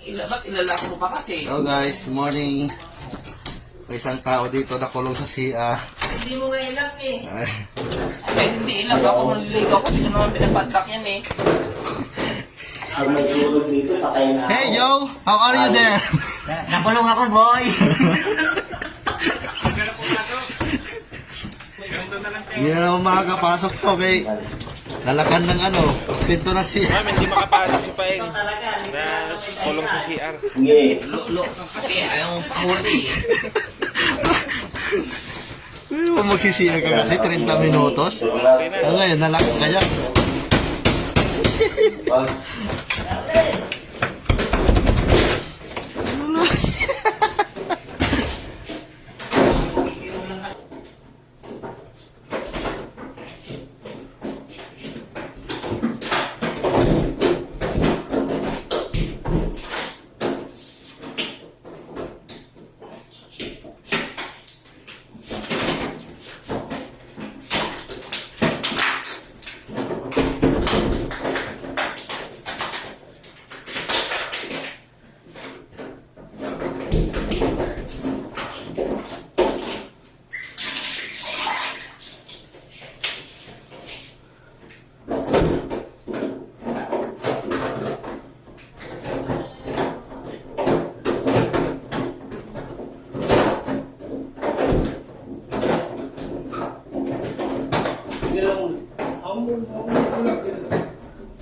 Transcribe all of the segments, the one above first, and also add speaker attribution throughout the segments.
Speaker 1: Ba't ilalak mo pa kasi?
Speaker 2: Hello guys, morning. May isang tao dito nakulong sa CR.
Speaker 3: Hindi mo nga ilak eh.
Speaker 1: Ay, hindi ilang ako maliligaw ko. Hindi ko naman pinapadlock yan eh.
Speaker 3: Pag may sulog dito, patay na ako.
Speaker 2: Hey Joe, how are you there?
Speaker 3: Nakulong ako, boy!
Speaker 2: Hindi na naman makakapasok to kay lalakan ng ano, pinto ng CR.
Speaker 4: Ma'am, hindi makapasok si Paeng
Speaker 3: Ito talaga.
Speaker 4: na kulong sa CR.
Speaker 3: Sige.
Speaker 1: Lulo kasi ayaw mong pahuli eh.
Speaker 2: Kung magsisiyar ka kasi 30 minutos. Ngayon, nalakan ka dyan.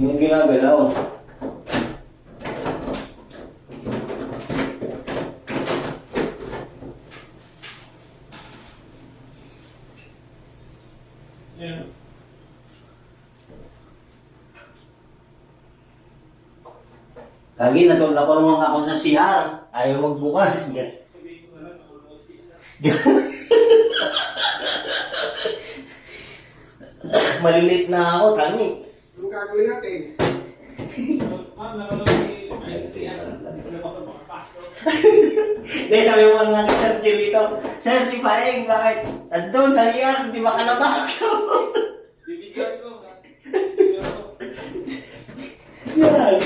Speaker 3: Yung ginagalaw. Lagi nakulong ako sa CR. Ayaw magbukas. Malilit na ako, tangi.
Speaker 5: Anong gagawin natin?
Speaker 3: Hindi, sabi mo nga ni Sir Chilito, Sir, si Paeng, bakit? Andun sa CR, hindi makalabas ka. Yan.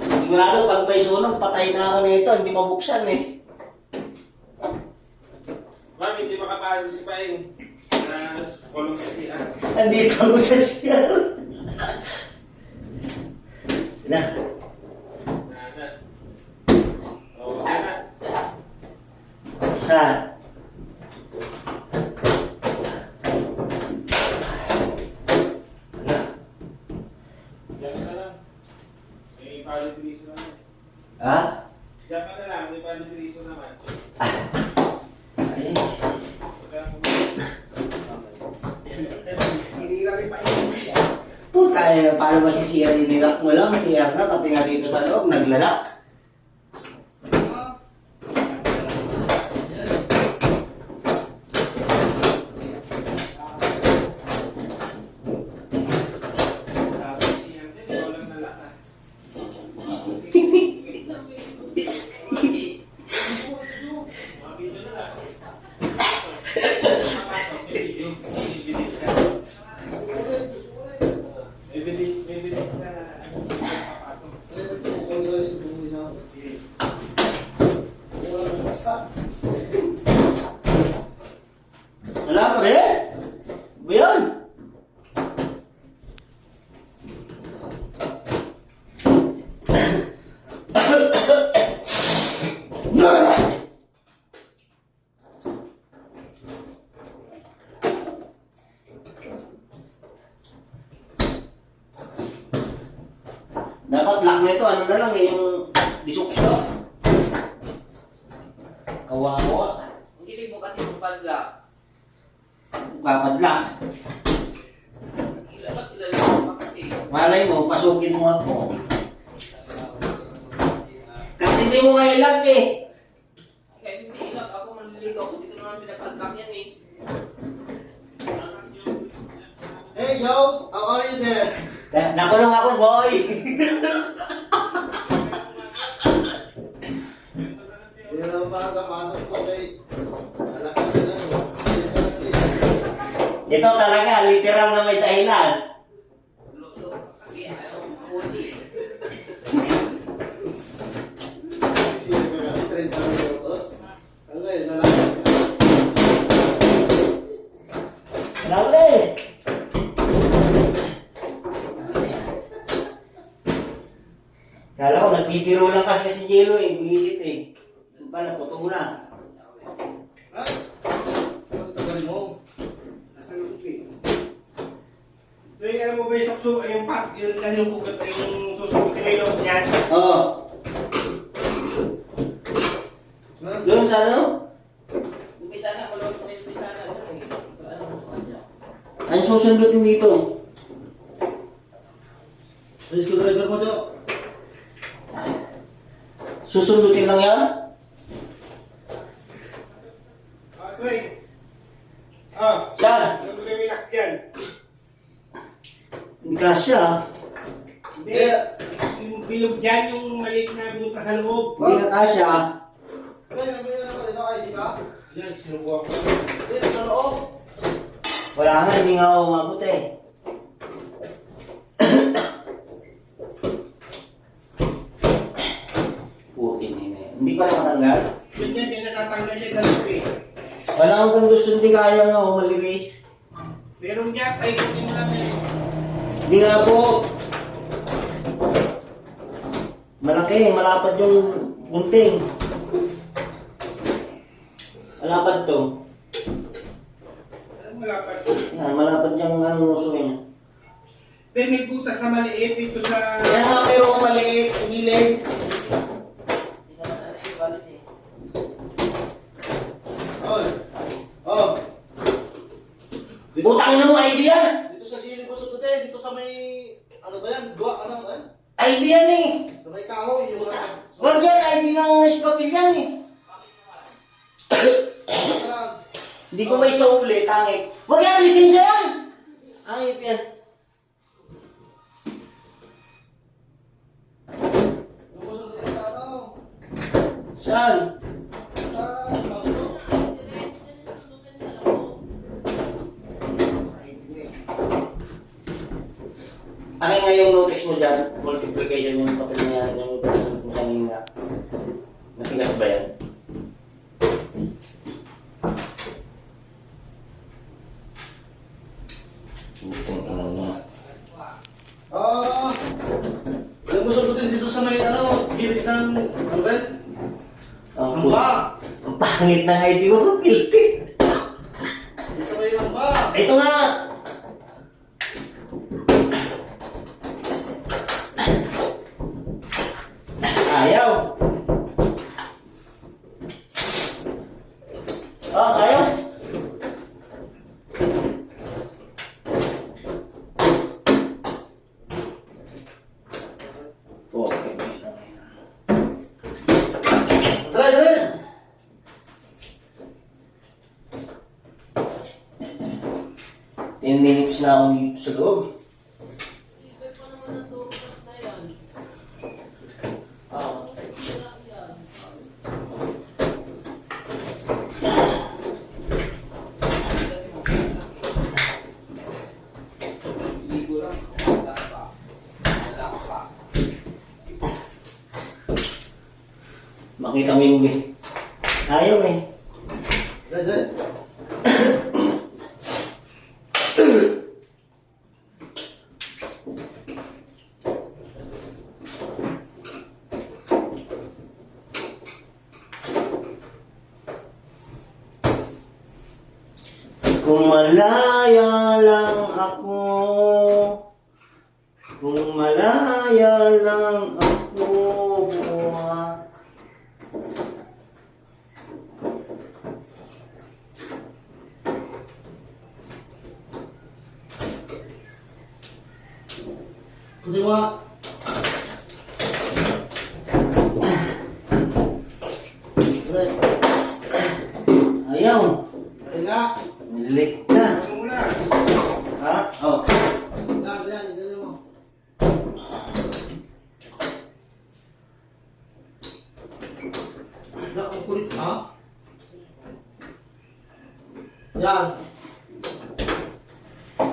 Speaker 3: Sigurado, pag may sunog, patay na ako nito, hindi mabuksan eh.
Speaker 4: Ma'am, hindi makapasok si Paeng na kulong sa CR.
Speaker 3: Andito ako sa CR. Na.
Speaker 4: Oo, okay na.
Speaker 3: Saan?
Speaker 4: Diyan ka na lang. May palitriso naman.
Speaker 3: Ha?
Speaker 4: Diyan ka na lang, may palitriso naman.
Speaker 3: Ay.
Speaker 5: Hindi na rin painin.
Speaker 3: Puta eh, paano ba si CR inilak mo lang? CR na, pati nga dito sa loob, naglalak.
Speaker 4: Sabi si CR din, ikaw lang nalaka. Mga video na lang. May video. May video ka. May video ka.
Speaker 3: Wala pa rin? Ba yun? Dapat lock nito, ano na lang eh, yung disuksyo. Kawawa.
Speaker 1: Hindi mo kasi padlock.
Speaker 3: Papadlock.
Speaker 1: Ba't ilalak mo pa kasi?
Speaker 3: Malay mo, pasukin mo ako. Kasi hindi mo nga ilag eh.
Speaker 1: Kaya hindi ilang ako maliligaw ko. Hindi ko naman pinapadlock yan eh.
Speaker 2: Hey Joe, how are you there?
Speaker 3: Nakulong ako, boy.
Speaker 2: Hindi na naman makakapasok to kay lalakan ng ano, pinto ng CR.
Speaker 3: Ito talaga, literal na may dahilan. nagbibiro lang kasi si Jello eh. Buisit eh. Ano ba, naputong na.
Speaker 2: Ay! Ano tagal mo?
Speaker 5: Nasa loob eh. So yung alam mo ba yung sukso, yung pack, yung yung kugat, yung susukutin mo yung loob niyan?
Speaker 3: Oo. Doon sa ano?
Speaker 1: Yung bitana, malawag mo yung bitana. Ano mo kanya?
Speaker 3: Ano susundutin dito?
Speaker 2: Alis ko driver mo, Jo.
Speaker 3: Susundutin lang yan?
Speaker 5: Ito eh. Ah,
Speaker 3: Saan?
Speaker 5: ano ba yung lock dyan?
Speaker 3: Hindi kasya.
Speaker 5: Hindi. Yung bilog dyan, yung maliit na buta sa loob.
Speaker 3: Hindi na kasya.
Speaker 2: May ID ka?
Speaker 5: Yan, sinubukan ko.
Speaker 2: Dito sa loob.
Speaker 3: Wala nga, hindi nga ako umabot eh. Putin yun eh. Hindi pa nakatanggal?
Speaker 5: Yun yan, yung natatanggal yan sa loob eh.
Speaker 3: Wala akong kung gusto, hindi kaya nga ako maliwis.
Speaker 5: Merong gap, ay kunin mo lang eh.
Speaker 3: Hindi nga po. Malaki, malapad yung gunting. Malapad to.
Speaker 5: Wala pa.
Speaker 3: Yan, malapad yung nuso niya.
Speaker 5: Then may butas na maliit dito sa...
Speaker 3: Kaya nga mayroong maliit, gilid.
Speaker 1: Hindi naman ano yung valid eh.
Speaker 2: Oy. Oh.
Speaker 3: Butang na mo, ID yan!
Speaker 2: Dito sa gilid mo sundutin. Dito sa may... Ano ba yan? Dua, ano ba yan?
Speaker 3: ID yan eh!
Speaker 2: Sa may kahoy. Yung mga...
Speaker 3: Huwag yan, ID ng Spapil yan eh. Hindi ko may sauli, tangik. Huwag yan, lisensya yan! Angip yan.
Speaker 2: Yung mo sundutin sa ano?
Speaker 3: Saan?
Speaker 2: Sa... Bago.
Speaker 3: Akin nga yung notice mo dyan, multiplication yung papel niya, yung kanina. Natigas ba yan? Ano na?
Speaker 2: Ah! Yung mo sundutin dito sa may ano, gilid ng... Ano ba yan?
Speaker 3: Ang
Speaker 2: Hamba!
Speaker 3: Ang pangit ng ID mo, guilty.
Speaker 2: Dito sa may hamba!
Speaker 3: Ito nga! Ayaw! Oh, ayaw! Oh, okay.
Speaker 2: Tara, tara!
Speaker 3: 10 minutes na ako dito sa loob.
Speaker 1: Ibig pa naman ang turupas na yan.
Speaker 3: Ah.
Speaker 1: Ligo lang. Wala pa. Wala pa.
Speaker 3: Makita mo yung ayaw eh.
Speaker 2: Tara, tara!
Speaker 3: Kung malaya lang ako, kung malaya lang ako, buwan.
Speaker 2: Puti mo nga. Tara.
Speaker 3: Ayaw,
Speaker 2: Tara nga.
Speaker 3: nilik na.
Speaker 5: Ano muna?
Speaker 3: Ha? Oh.
Speaker 2: Yan, yan. Ganyan mo. Yan, ang kulit, ha? Yan.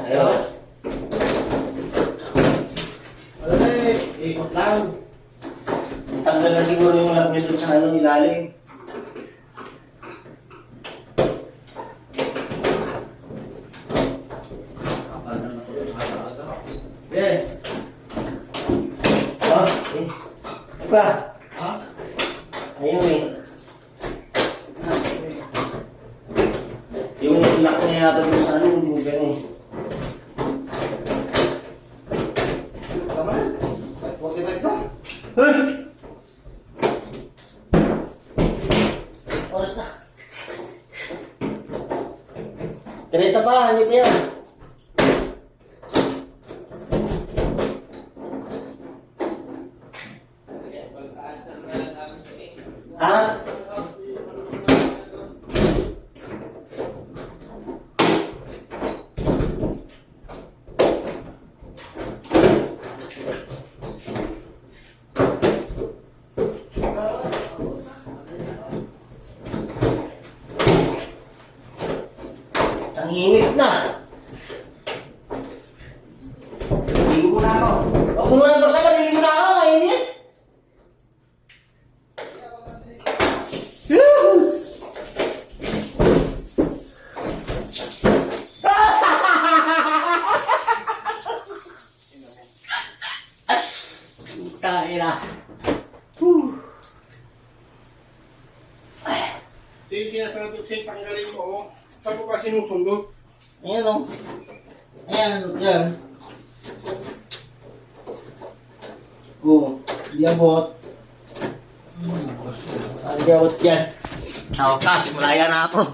Speaker 3: Ayaw.
Speaker 2: Alay, ikot lang.
Speaker 3: Tanggal na siguro yung lock niya doon sa ano, ilalim.
Speaker 2: Yes.
Speaker 3: Oh, eh. pa.
Speaker 2: Ha?
Speaker 3: Ayun eh. Yung lock na yata doon sa ano, hindi mo ganun.
Speaker 2: Tama na. 45 na.
Speaker 3: Hey! Oras na. 30 pa, hindi pa yan. Ha? Ang init na. Ligo muna ako. Huwag mo muna basta, maliligo na ako, mainit. Kain na.
Speaker 5: Ito yung sinasabi ko sa'yo, tanggalin mo, oh. Saan mo pa sinusundot?
Speaker 3: Ayan o. Ayan, yan. Di abot. Di abot yan. Sa wakas, malaya na ako.